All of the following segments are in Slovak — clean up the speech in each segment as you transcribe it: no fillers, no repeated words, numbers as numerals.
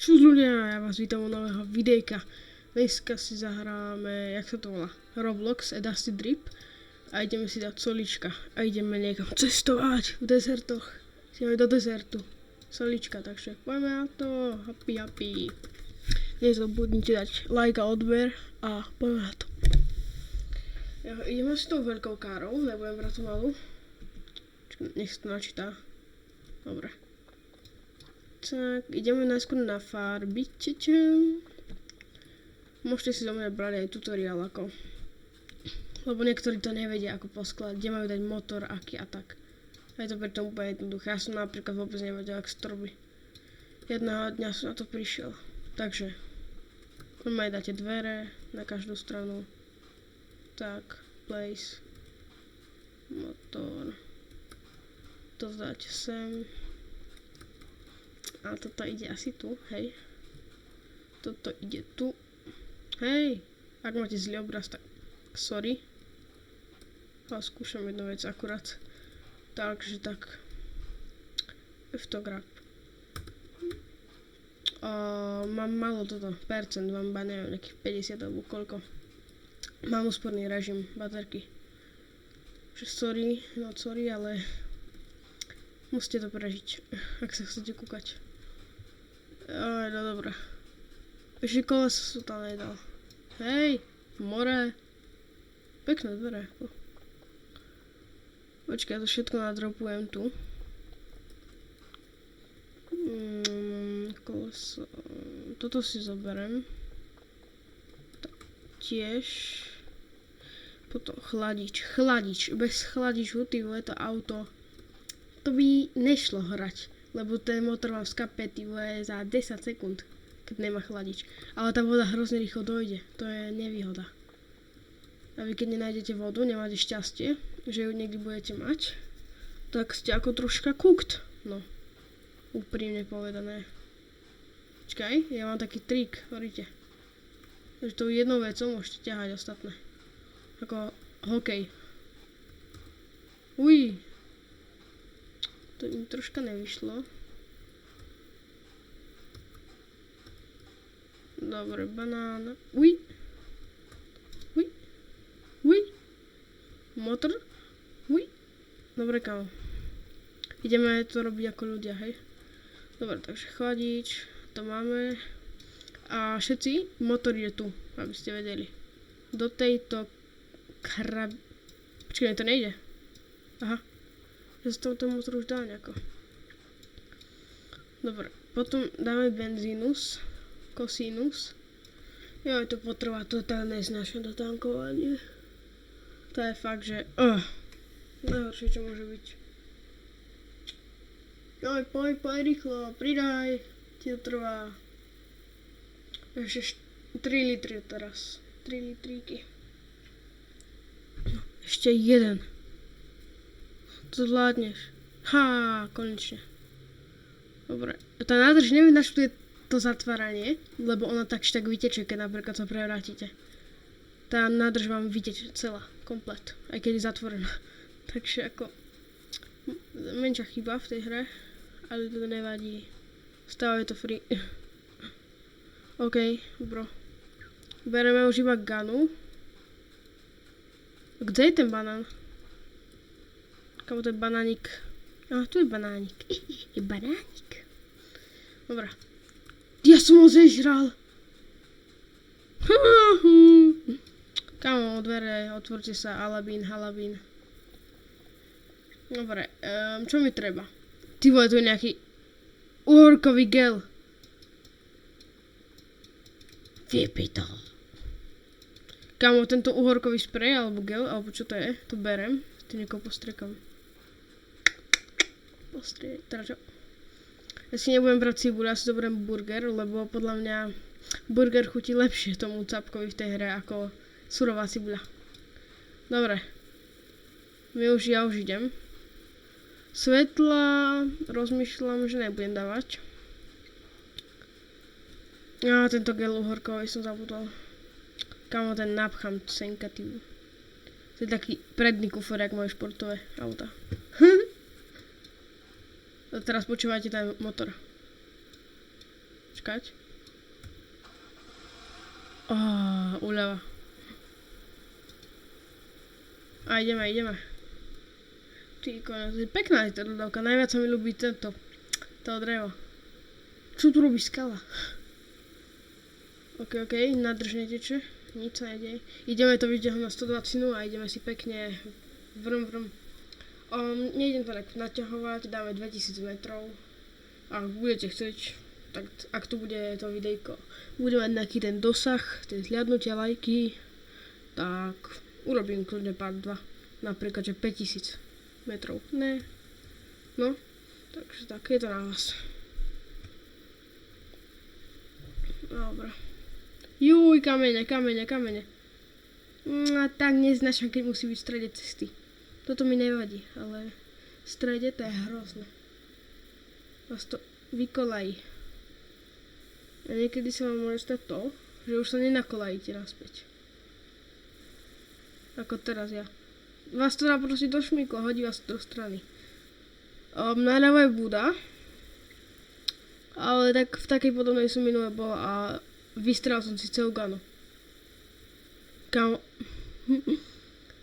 Čus ľudia, ja vás vítam u nového videjka. Dneska si zahráme, jak sa to volá, Roblox a Dusty Drip. A ideme si dať solička. A ideme niekam cestovať v dezertoch. Ideme do dezertu. Solička, takže poďme na to. Happy, happy. Nezabudnite dať like a odber a poďme na to. Ja, ideme s tou veľkou károu, nebudem brať tú malú. Nech sa to načíta. Dobre. Tak, ideme najskôr nafarbiť. Môžete si zo mňa brať aj tutoriál ako. Lebo niektorí to nevedia ako poskladať, kde majú dať motor, aký a tak. A je to preto úplne jednoduché. Ja som napríklad vôbec nevedel, ak sa to robí. Jedného dňa som na to prišiel. Takže, poďme aj dáte dvere na každú stranu. Tak, place. Motor. To dáte sem. A toto ide asi tu, hej. Toto ide tu. Hej, ak máte zlý obraz, tak sorry. Ale skúšam jednu vec akurát. Takže tak. F-to-grab. Mám málo toto, percent, mám iba neviem, nejakých 50 alebo koľko. Mám úsporný režim baterky. Takže sorry, no sorry, ale musíte to prežiť, ak sa chcete kúkať. No dobré. Ešte koleso som tam nedal. Hej, more. Pekné dvere. Počkaj, to všetko nadropujem tu. Koleso. Toto si zoberiem. Tak, tiež. Potom chladič. Chladič. Bez chladiču, ty vole, to auto. To by nešlo hrať. Lebo ten motor vám skape, ty vole, za 10 sekúnd. Keď nemá chladič. Ale tá voda hrozne rýchlo dojde. To je nevýhoda. A vy keď nenájdete vodu, nemáte šťastie, že ju niekdy budete mať, tak ste ako troška cooked. No. Úprimne povedané. Počkaj, ja mám taký trik, hovoríte. Takže tou jednou vecou môžete ťahať ostatné. Ako hokej. Uj. To mi troška nevyšlo. Dobre, banána. Uj. Uj. Uj. Motor. Uj. Dobre, kámo. Ideme to robiť ako ľudia, hej. Dobre, takže chladič. To máme. A všetci, motor je tu, aby ste vedeli. Do tejto Počkaj, to nejde. Aha. Ja sa tomu ten motor už dá nejako. Dobre, potom dáme benzínus. Kosinus. Joj, to potrvá totálne neznášať do tankovania. To je fakt, že najhoršie, čo môže byť. Joj, poď rýchlo, pridaj. Ti to trvá. Ešte 3 litry teraz. 3 litríky. No, ešte jeden. To zvládneš. Konečne. Dobre. Tá nádrž neviem, na čo je to zatváranie, lebo ona tak vyteče, keď napríklad sa prevrátite. Tá nádrž vám vyteče celá, komplet, aj keď je zatvorená. Takže ako menšia chyba v tej hre, ale to nevadí. Stále je to free. OK, bro. Bereme už iba ganu. Kde je ten banán? Kamo to je banánik. Tu je banánik. Je banánik. Dobre. Ja som ho zežral. Kamo, dvere, otvorte sa, halabín. Dobre, čo mi treba? Ty vole, tu je nejaký uhorkový gel. Vypij to. Kamo, tento uhorkový sprej, alebo gel, alebo čo to je, to berem. Ty niekoho postrekam. Teda čo? Ja si nebudem brať cibuľu, ja si zoberiem burger, lebo podľa mňa burger chutí lepšie tomu capkovi v tej hre ako surová cibuľa. Dobre. Ja už idem. Svetla rozmýšľam, že nebudem dávať. Tento gel uhorkový som zabudol. Kamo, ten napchám senka, ty. To je taký predný kufor, jak moje športové auta. Teraz počúvajte ten motor. počkať. Uľava. A ideme. Ty konec, pekná je tá dodávka, najviac sa mi ľúbi to drevo. Čo tu robí skala? OK, nádrž neteče, nič sa nedeje. Ideme to vyťahnuť na 120 a ideme si pekne vrum. Nejdem to tak naťahovať, dáme 2000 metrov. Ak budete chcieť, tak ak tu bude to videjko, bude mať nejaký ten dosah, tie zliadnutia, lajky, tak urobím kľudne part 2. Napríklad, že 5000 metrov. Ne. No, takže tak, je to na vás. Dobre. Juj, kamene. Tak neznášam, keď musí byť v strede cesty. Toto mi nevadí, ale v strede to je hrozné. Vás to vykolají. A niekedy sa vám môže stať to, že už sa nenakolajíte naspäť. Ako teraz ja. Vás to dá proste do šmíku a hodí vás do strany. Naľavo je Buda. Ale tak v takej podobnej som minule bol a vystrel som si celú ganu.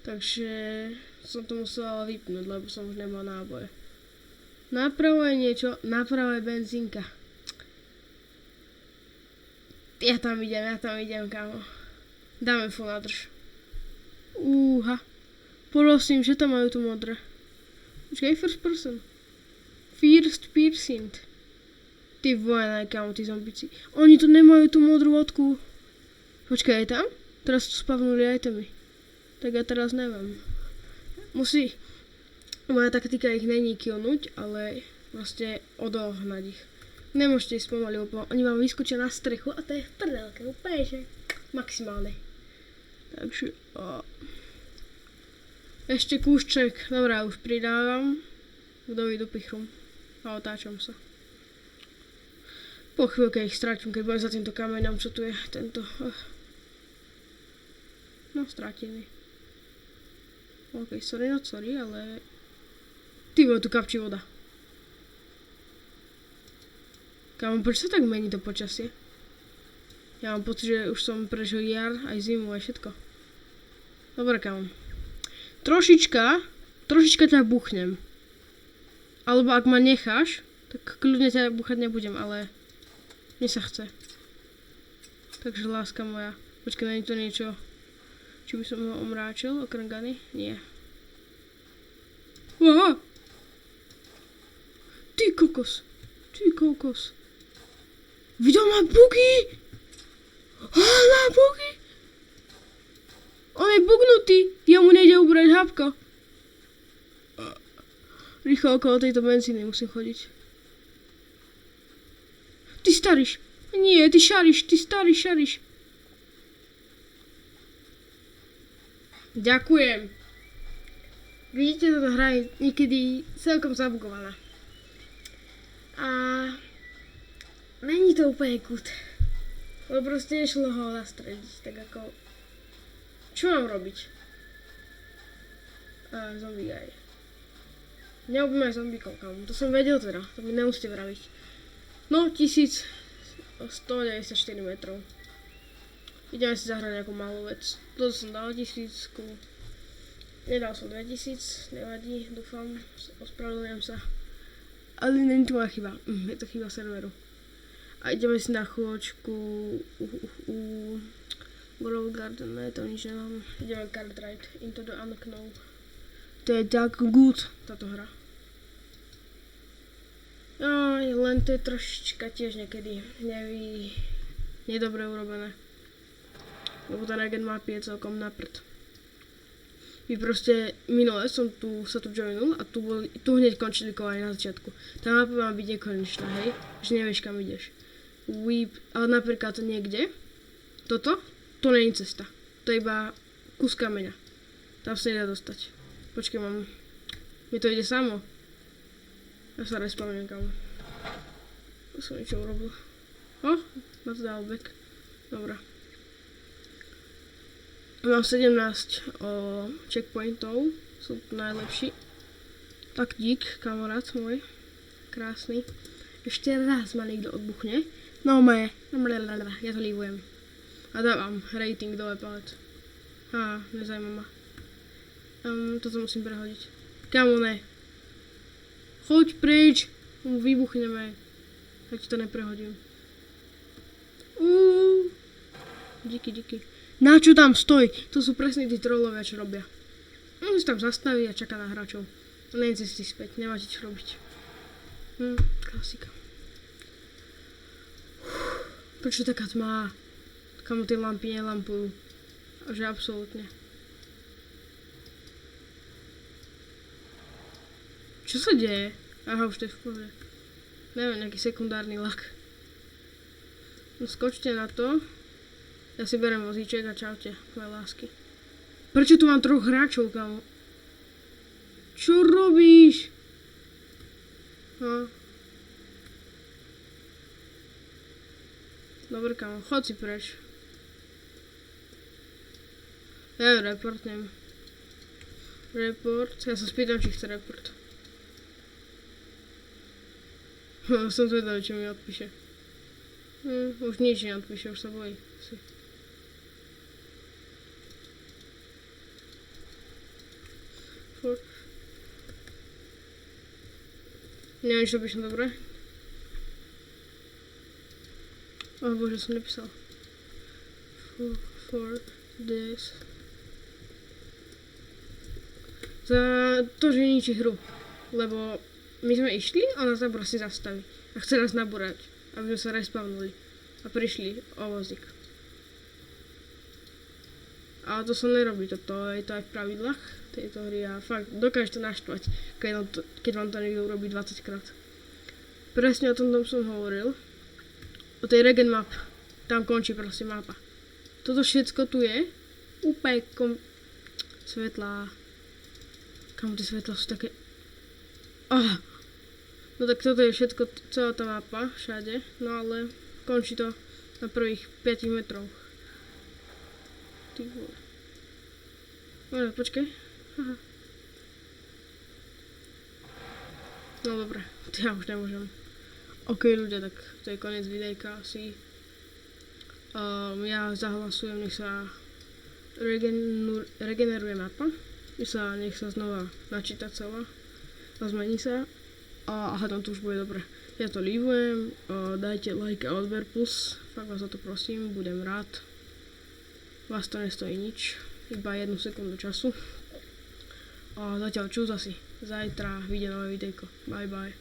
Takže som to musela vypnúť, lebo som už nemal náboje. Napravo je niečo, napravo je benzínka. Ja tam idem, kámo. Dáme full nádrž. Prosím, že tam majú tu modré. Počkaj, first person. First person. Ty vole, kámo, tí zombici. Oni tu nemajú tú modrú vodku. Počkaj, je tam? Teraz tu spavnuli itemy. Tak ja teraz neviem. Moja taktika ich není killnúť, ale proste odohnať ich. Nemôžete ísť pomaly, lebo oni vám vyskočia na strechu a to je v prdelke, úplne, že maximálne. Takže, ešte kúšček. Dobrá, už pridávam. Vdovi do pichru. A otáčam sa. Po chvíľke ich strátim, keď budem za týmto kameňom, čo tu je, tento. No, strátený. OK, sorry, ale... Ty vole, tu kapčí voda. Kámo, prečo sa tak mení to počasie? Ja mám pocit, že už som prežil jar, aj zimu, aj všetko. Dobre, kámo. Trošička ťa buchnem. Alebo ak ma necháš, tak kľudne ťa buchať nebudem, ale... Mne sa chce. Takže láska moja. Počkaj, není to niečo... Či by som ho omráčil, okrem gany? Nie. Aha! Ty kokos. Videl ma bugy! Má bugy! On je bugnutý! Jemu nejde ubrať hápka. Rýchlo okolo tejto benzíny musím chodiť. Ty stariš! Nie, ty šariš, ty starý šariš. Ďakujem. Vidíte, táto hra je niekedy celkom zabugovaná. A... Není to úplne good. Lebo proste nešlo ho nastrediť, tak ako... Čo mám robiť? Zombie aj. Neobím aj zombíkov, kámo. To som vedel teda, to mi nemusíte vraviť. No, 1194 metrov. Ideme si zahrať nejakú malú vec. Toto som dal 1000. Nedal som 2000, nevadí, dúfam, ospravedlňujem sa. Ale není to moja chyba, je to chyba serveru. A ideme si na chvíľočku Grove Garden, ne, to nič nemám. Ideme Card Ride, Into the Unknown. To je tak good, táto hra. Len to je trošička tiež niekedy nedobre urobené. Lebo ten agent mapy je celkom na prd. Proste minule som sa tu joinul a tu hneď končili kola aj na začiatku. Tá mapa má byť nekonečná, hej? Že nevieš kam ideš. Ale napríklad niekde, to nie je cesta. To je iba kus kameňa. Tam sa nedá dostať. Počkej, mi to ide samo. Ja sa respawnujem, kamo. To som niečo urobil. Ma to dal back. Dobrá. Mám 17 checkpointov, sú tu najlepší. Tak dík, kamarát môj, krásny. Ešte raz ma niekto odbuchne, No ja to líbujem. A dávam rating dole palec. Nezajímá ma. Toto musím prehodiť. Kamo ne. Choď preč. Vybuchneme. Ja ti to neprehodím. Díky. Na čo tam stoj? To sú presne tí trollovia, čo robia. On si tam zastaví a čaká na hráčov. Len cesty späť, nemáte čo robiť. Klasika. Prečo taká tmá? Kamo tie lampy nelampujú. Že absolútne. Čo sa deje? Aha, už to je v pohode. Neviem, nejaký sekundárny lak. No skočte na to. Ja si berem vozíček a čaute, moje lásky. Prečo tu mám 3 hráčov, kamo? Čo robíš? Dobre, kamo, chod si preč. Ja ju reportnem. Ja sa spýtam, či chce report. Som zvedavý, čo mi odpíše. Už nič neodpíše, už sa bojí. Neviem, čo píšem dobre. Bože, som nepísal. For this. Za to, že ničí hru. Lebo my sme išli a ona sa proste zastaví. A chce nás nabúrať, aby sme sa respawnuli. A prišli o vozík. Ale to sa nerobí, toto je to aj v pravidlách tejto hry a fakt dokáže to naštvať, keď vám to niekto urobí 20 krát. Presne o tom som hovoril. O tej regen map. Tam končí proste mapa. Toto všetko tu je. Úplne svetlá. Kam tie svetlá sú také... No tak toto je všetko, celá tá mapa, všade. No ale končí to na prvých 5 metroch. Ty vole. No počkaj. No dobre, ja už nemôžem. OK ľudia, tak to je koniec videjka asi. Ja zahlasujem, nech sa regeneruje mapa. Nech sa znova načíta celá. A zmení sa. A hádam, to už bude dobre. Ja to líbujem. Dajte like a odber plus. Fakt vás za to prosím, budem rád. Vás to nestojí nič. Iba 1 sekundu času. A zatiaľ čus asi. Zajtra vyjde nové videjko. Bye bye.